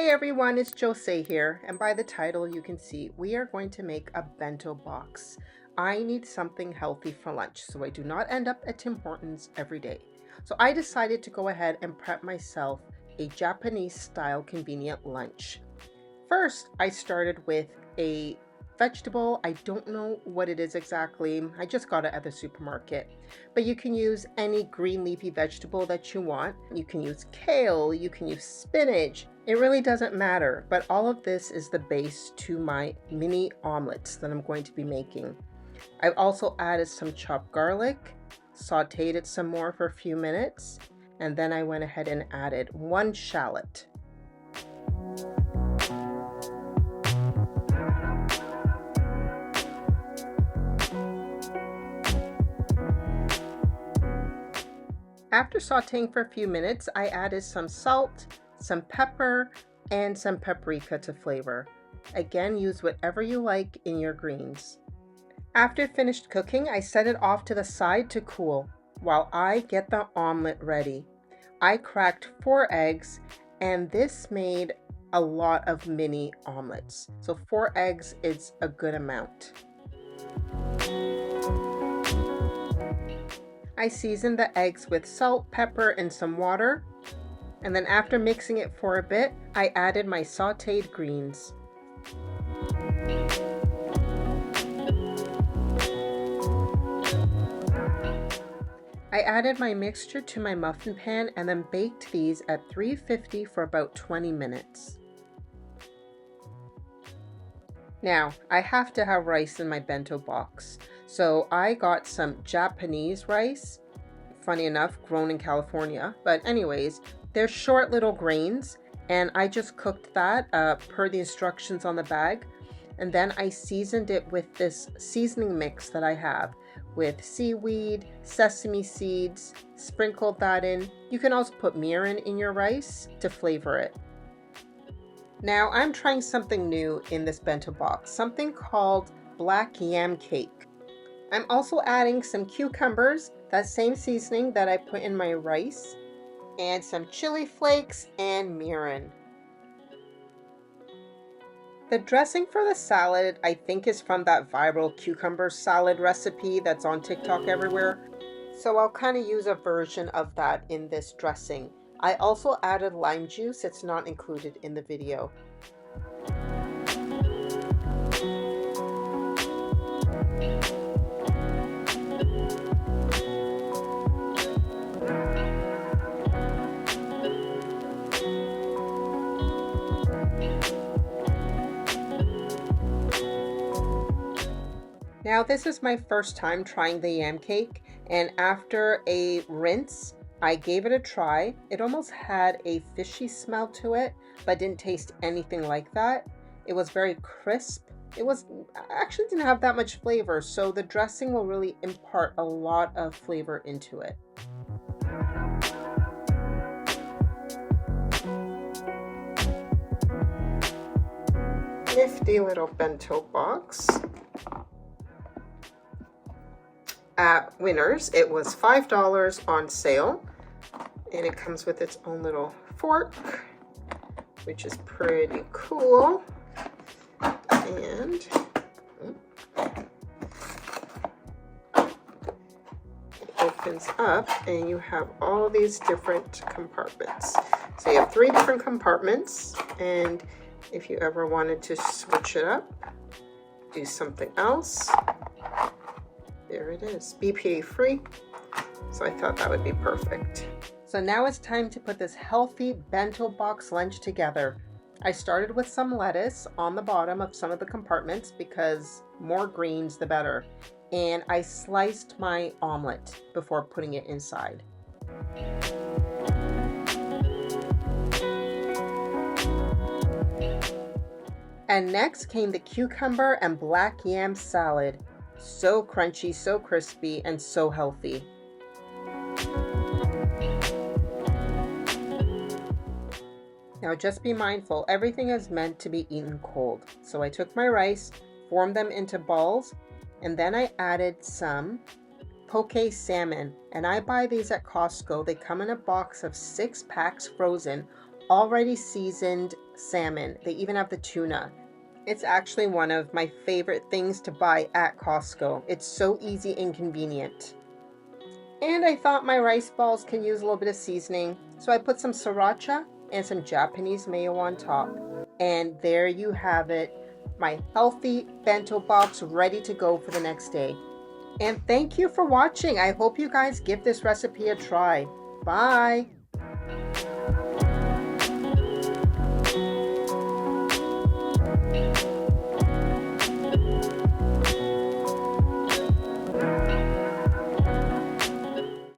Hey everyone, it's Jose here, and by the title you can see we are going to make a bento box. I need something healthy for lunch so I do not end up at Tim Hortons every day. So I decided to go ahead and prep myself a Japanese style convenient lunch. First, I started with a vegetable. I don't know what it is exactly. I just got it at the supermarket. But you can use any green leafy vegetable that you want. You can use kale, you can use spinach. It really doesn't matter. But all of this is the base to my mini omelets that I'm going to be making. I've also added some chopped garlic, sauteed it some more for a few minutes, and then I went ahead and added 1 shallot. After sauteing for a few minutes, I added some salt, some pepper, and some paprika to flavor. Again, use whatever you like in your greens. After finished cooking, I set it off to the side to cool while I get the omelet ready. I cracked 4 eggs, and this made a lot of mini omelets. So 4 eggs is a good amount. I seasoned the eggs with salt, pepper, and some water. And then after mixing it for a bit, I added my sauteed greens. I added my mixture to my muffin pan and then baked these at 350 for about 20 minutes. Now, I have to have rice in my bento box, so I got some Japanese rice, funny enough, grown in California, but anyways, they're short little grains, and I just cooked that per the instructions on the bag, and then I seasoned it with this seasoning mix that I have with seaweed, sesame seeds, sprinkled that in. You can also put mirin in your rice to flavor it. Now I'm trying something new in this bento box, something called black yam cake. I'm also adding some cucumbers, that same seasoning that I put in my rice, and some chili flakes and mirin. The dressing for the salad I think is from that viral cucumber salad recipe that's on TikTok everywhere. So I'll kind of use a version of that in this dressing. I also added lime juice, it's not included in the video. Now this is my first time trying the yam cake, and after a rinse, I gave it a try. It almost had a fishy smell to it, but didn't taste anything like that. It was very crisp. Actually didn't have that much flavor, so the dressing will really impart a lot of flavor into it. Nifty little bento box. At Winners, it was $5 on sale, and it comes with its own little fork, which is pretty cool. And it opens up, and you have all these different compartments. So you have 3 different compartments, and if you ever wanted to switch it up, do something else, there it is, BPA free. So I thought that would be perfect. So now it's time to put this healthy bento box lunch together. I started with some lettuce on the bottom of some of the compartments because more greens the better. And I sliced my omelet before putting it inside. And next came the cucumber and black yam salad. So crunchy, so crispy, and so healthy. Now just be mindful, everything is meant to be eaten cold. So I took my rice, formed them into balls, and then I added some poke salmon. And I buy these at Costco. They come in a box of 6 packs frozen, already seasoned salmon. They even have the tuna. It's actually one of my favorite things to buy at Costco. It's so easy and convenient. And I thought my rice balls can use a little bit of seasoning, so I put some sriracha and some Japanese mayo on top. And there you have it, my healthy bento box ready to go for the next day. And thank you for watching. I hope you guys give this recipe a try. Bye.